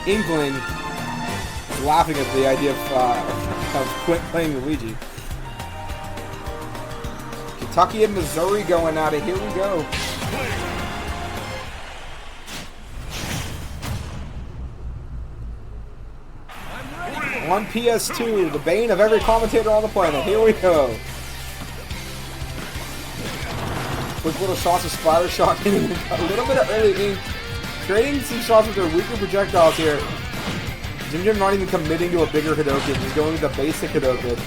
Inkling is laughing at the idea of Quint playing Luigi. Kentucky and Missouri going at it. Here we go. On PS2, the bane of every commentator on the planet. Here we go. Quick little shots of Splatter Shot hitting a little bit of early ink. Trading some shots with their weaker projectiles here. JimJam not even committing to a bigger Hadoken. He's going with the basic Hadoken.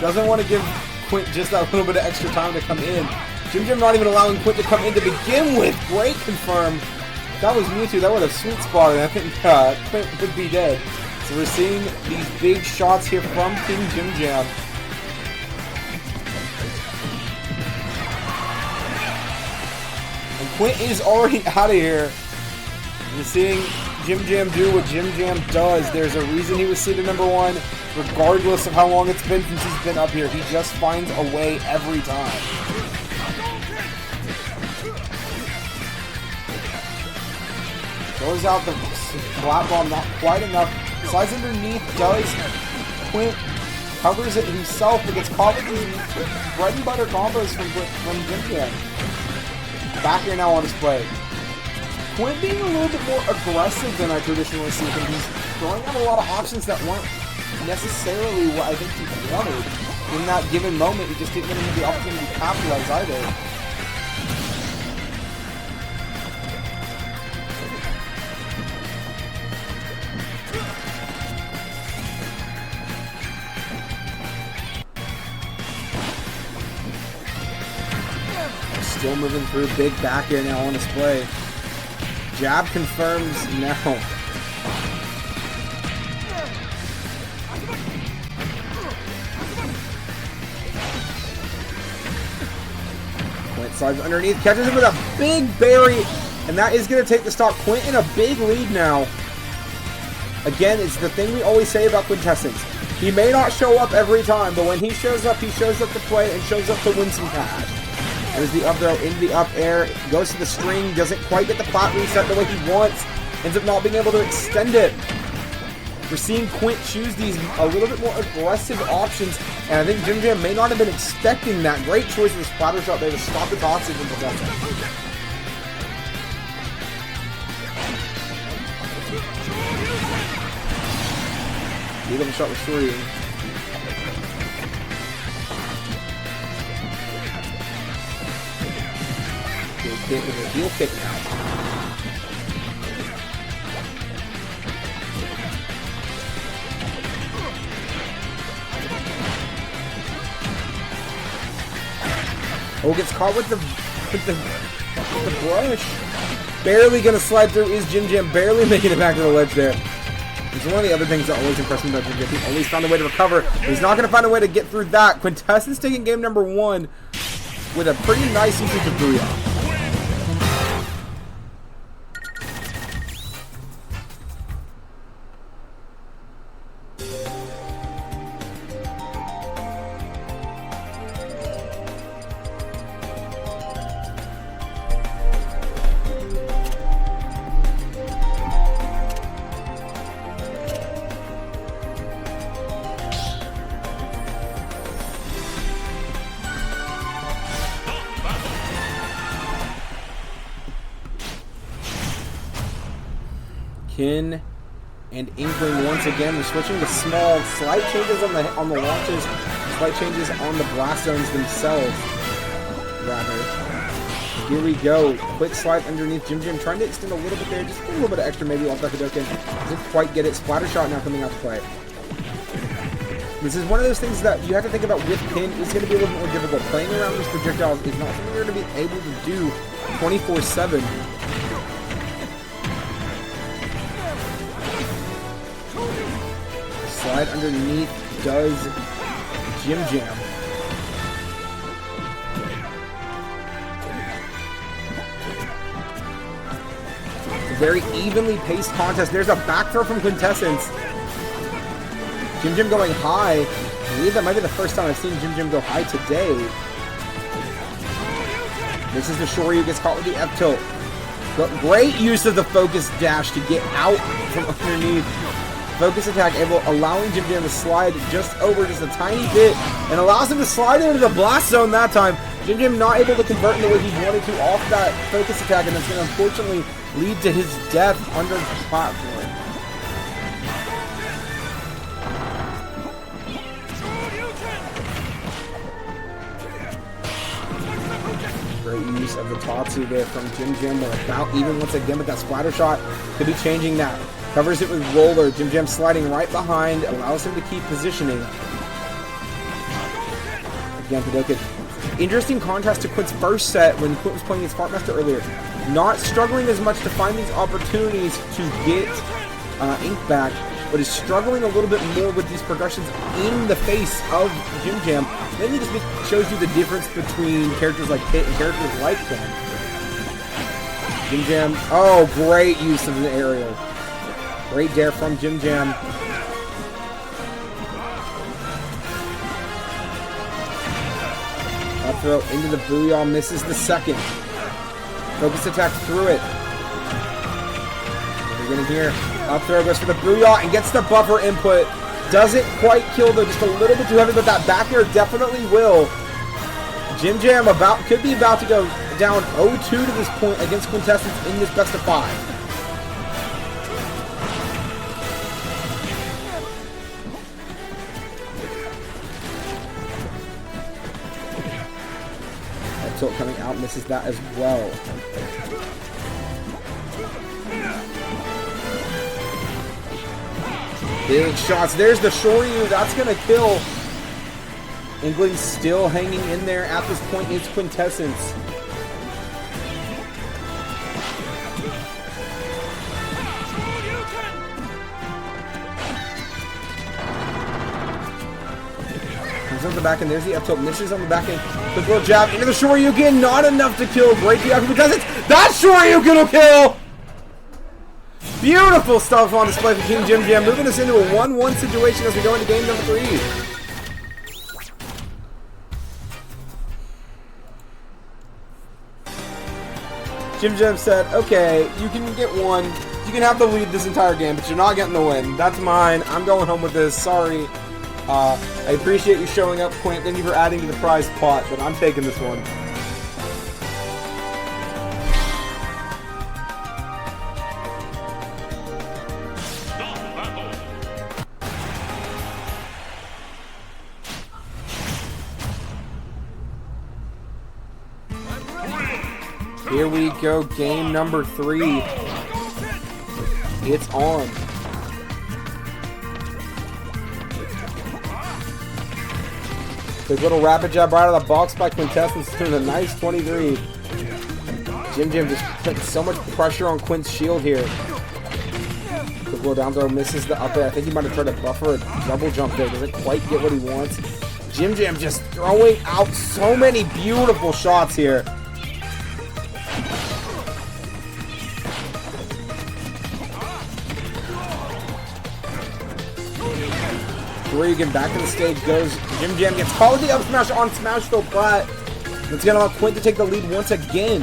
Doesn't want to give Quint just that little bit of extra time to come in. JimJam not even allowing Quint to come in to begin with. Great confirm. If that was Mewtwo, that would have sweet spotted. I think Quint would be dead. So we're seeing these big shots here from KINGJIMJAM. And Quint is already out of here. We're seeing JimJam do what JimJam does. There's a reason he was seeded #1, regardless of how long it's been since he's been up here. He just finds a way every time. Goes out the flat bomb, not quite enough. Slides underneath, does. Quint covers it himself, but gets caught with these bread and butter combos from JimJam. Back here now on display. Quint being a little bit more aggressive than I traditionally see him. He's throwing out a lot of options that weren't necessarily what I think he wanted. In that given moment, he just didn't get the opportunity to capitalize either. Still moving through, big back here now on display. Jab confirms now. Quint slides underneath, catches him with a big berry, and that is going to take the stock. Quint in a big lead now. Again, it's the thing we always say about Quintessence. He may not show up every time, but when he shows up to play and shows up to win some cash. There's the up throw into the up air, goes to the string, doesn't quite get the plat reset the way he wants, ends up not being able to extend it. We're seeing Quint choose these a little bit more aggressive options, and I think JimJam may not have been expecting that. Great choice of the splatter shot there to stop the toxic and prevent it. Leave shot with three. Hit with a heel kick now. Oh, gets caught with the brush. Barely gonna slide through is JimJam, barely making it back to the ledge there. It's one of the other things that always impressed me about JimJam. He always found a way to recover. He's not gonna find a way to get through that. Quintessence taking game #1 with a pretty nice usage of Booyah. Kin and Inkling once again. They're switching to small, slight changes on the launches, slight changes on the blast zones themselves. Rather, here we go. Quick slide underneath JimJam, trying to extend a little bit there, just a little bit of extra maybe off that Hadoken. Doesn't quite get it. Splatter shot now coming out to play. This is one of those things that you have to think about with Kin. It's going to be a little bit more difficult. Playing around these projectiles is not something you're going to be able to do 24/7. Slide underneath does JimJam. Very evenly paced contest. There's a back throw from Quintessence. JimJam going high. I believe that might be the first time I've seen JimJam go high today. This is the Shoryu, gets caught with the F tilt. Great use of the focus dash to get out from underneath. Focus attack allowing JimJam to slide just over just a tiny bit and allows him to slide into the blast zone that time. JimJam not able to convert in the way he wanted to off that focus attack, and it's going to unfortunately lead to his death under the platform. Great use of the Tatsu there from JimJam. We're about even once again with that splatter shot. Could be changing that. Covers it with roller. JimJam sliding right behind. Allows him to keep positioning. Again, Padoka. Interesting contrast to Quint's first set when Quint was playing his Sparkmaster earlier. Not struggling as much to find these opportunities to get Ink back, but is struggling a little bit more with these progressions in the face of JimJam. Then he just shows you the difference between characters like Pit and characters like Quint. JimJam, oh, great use of the aerial. Great dare from JimJam. Up throw into the Booyah, misses the second. Focus attack through it. What are we getting here? Up throw goes for the Booyah and gets the buffer input. Doesn't quite kill though, just a little bit too heavy, but that back air definitely will. JimJam could be about to go down 0-2 to this point against Quintessence in this best of 5. Tilt coming out, misses that as well. Big shots. There's the Shoryu. That's going to kill. Inkling still hanging in there at this point. It's Quintessence. On the back end, there's the up tilt, misses on the back end. Quick little jab into the Shoryuken, not enough to kill. Great DI from Quintessence. That Shoryuken will kill! Beautiful stuff on display for KINGJIMJAM, moving us into a 1-1 situation as we go into game number 3. JimJam said, okay, you can get one. You can have the lead this entire game, but you're not getting the win. That's mine. I'm going home with this. Sorry. I appreciate you showing up, Quint. Thank you for adding to the prize pot, but I'm taking this one. Here we go, game number 3. It's on. Quick little rapid jab right out of the box by Quintessence, doing a nice 23. JimJam just putting so much pressure on Quint's shield here. Quick little down throw, misses the up air. I think he might have tried to buffer a double jump there. Doesn't quite get what he wants. JimJam just throwing out so many beautiful shots here. Regan back to the stage goes. JimJam gets caught with the up smash on Smashville Plat. It's going to allow Quint to take the lead once again.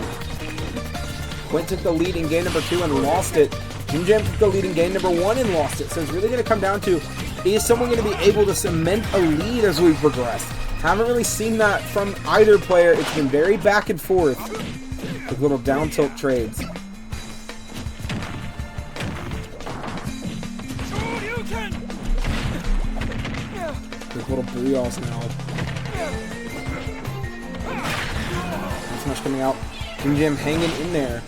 Quint took the lead in game number 2 and lost it. JimJam took the lead in game number 1 and lost it. So it's really going to come down to, is someone going to be able to cement a lead as we progress? Haven't really seen that from either player. It's been very back and forth with little down tilt trades. Quick little Booyahs now. Smash coming out. KINGJIM hanging in there.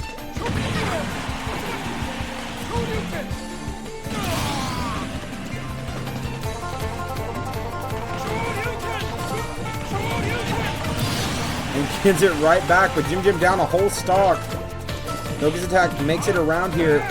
And gets it right back, but JimJam down a whole stock. Focus attack makes it around here.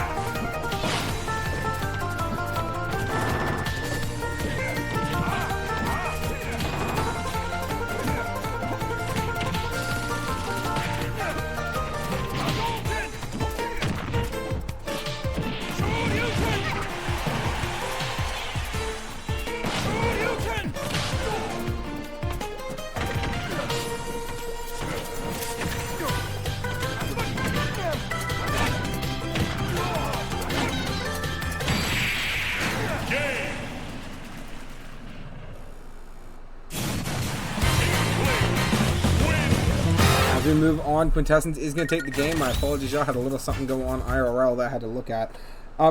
we move on, Quintessence is going to take the game. My apologies, y'all. Had a little something go on IRL that I had to look at.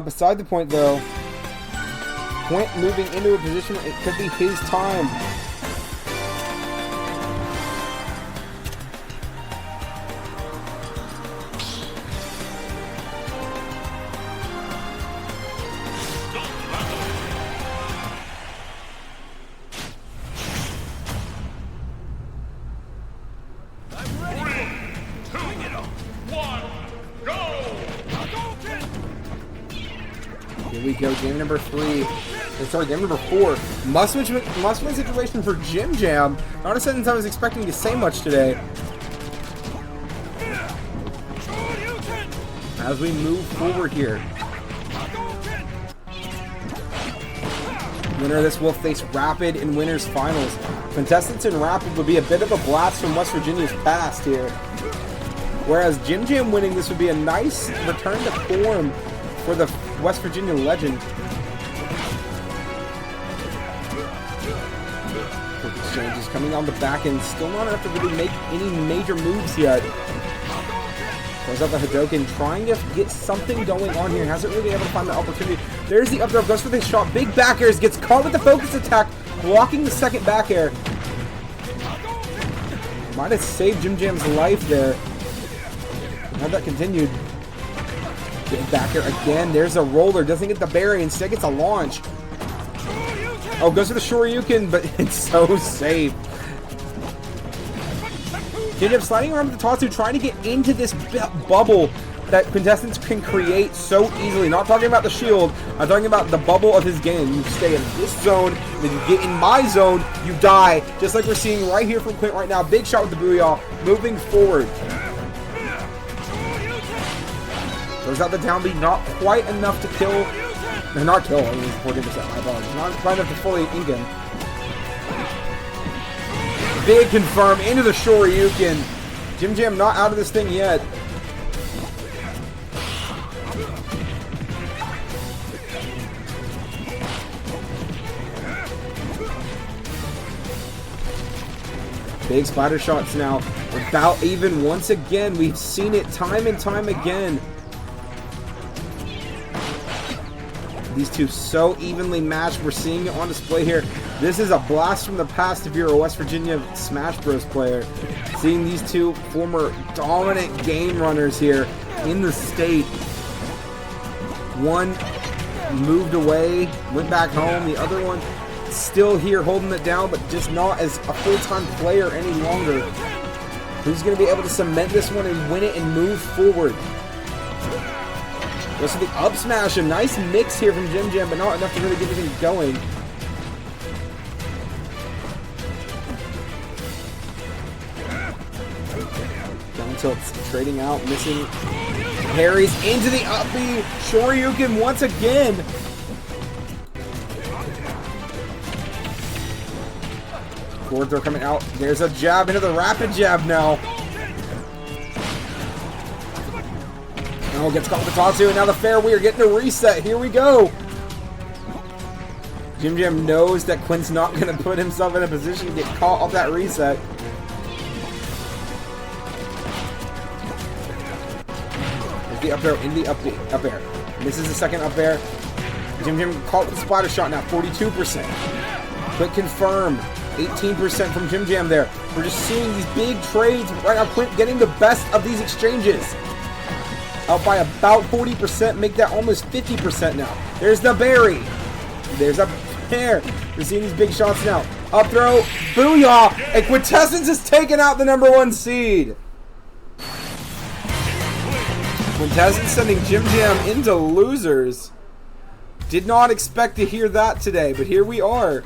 Beside the point, though, Quint moving into a position where it could be his time. Here we go, game number 3. Sorry, game number 4. Must-win situation for KINGJIMJAM. Not a sentence I was expecting to say much today. As we move forward here. Winner of this will face Rapid in Winners Finals. Quintessence and Rapid would be a bit of a blast from West Virginia's past here. Whereas KINGJIMJAM winning this would be a nice return to form for the West Virginia legend. Quick exchanges coming on the back end. Still not enough to really make any major moves yet. Goes out the Hadoken, trying to get something going on here. Hasn't really been able to find the opportunity. There's the up throw, goes for the shot. Big back airs, gets caught with the focus attack, blocking the second back air. Might have saved KINGJIM's life there. Had that continued. Big back air again. There's a roller. Doesn't get the berry. Instead gets a launch. Oh, goes for the Shoryuken, but it's so safe. KINGJIM sliding around with the Tatsu, trying to get into this bubble that Quintessence can create so easily. Not talking about the shield. I'm talking about the bubble of his game. You stay in this zone, then you get in my zone, you die. Just like we're seeing right here from Quint right now. Big shot with the Booyah. Moving forward. Goes out the down B, not quite enough to kill. No, not kill. I mean, 40%. My apologies. Not quite enough to fully ink him. Big confirm into the Shoryuken. KINGJIM not out of this thing yet. Big spider shots now. About even once again. We've seen it time and time again. These two so evenly matched. We're seeing it on display here. This is a blast from the past if you're a West Virginia Smash Bros. Player. Seeing these two former dominant game runners here in the state. One moved away, went back home. The other one still here holding it down, but just not as a full-time player any longer. Who's going to be able to cement this one and win it and move forward? Goes for the up smash. A nice mix here from KINGJIM, but not enough to really get anything going. Down tilts, trading out, missing parries into the up B. Shoryuken once again. Forward throw coming out. There's a jab into the rapid jab now. Oh, gets caught with the Tatsu, and now the fair. We are getting a reset. Here we go. KINGJIM knows that Quint's not going to put himself in a position to get caught off that reset. There's the up throw in the up air. Misses the second up air. KINGJIM caught with the splatter shot now. 42%. Quick confirm. 18% from KINGJIM there. We're just seeing these big trades right now. Quint getting the best of these exchanges. Out by about 40%, make that almost 50% now. There's the berry. There's a pair. We're seeing these big shots now. Up throw, booyah, and Quintessence has taken out the #1 seed. Quintessence sending KINGJIM into losers. Did not expect to hear that today, but here we are.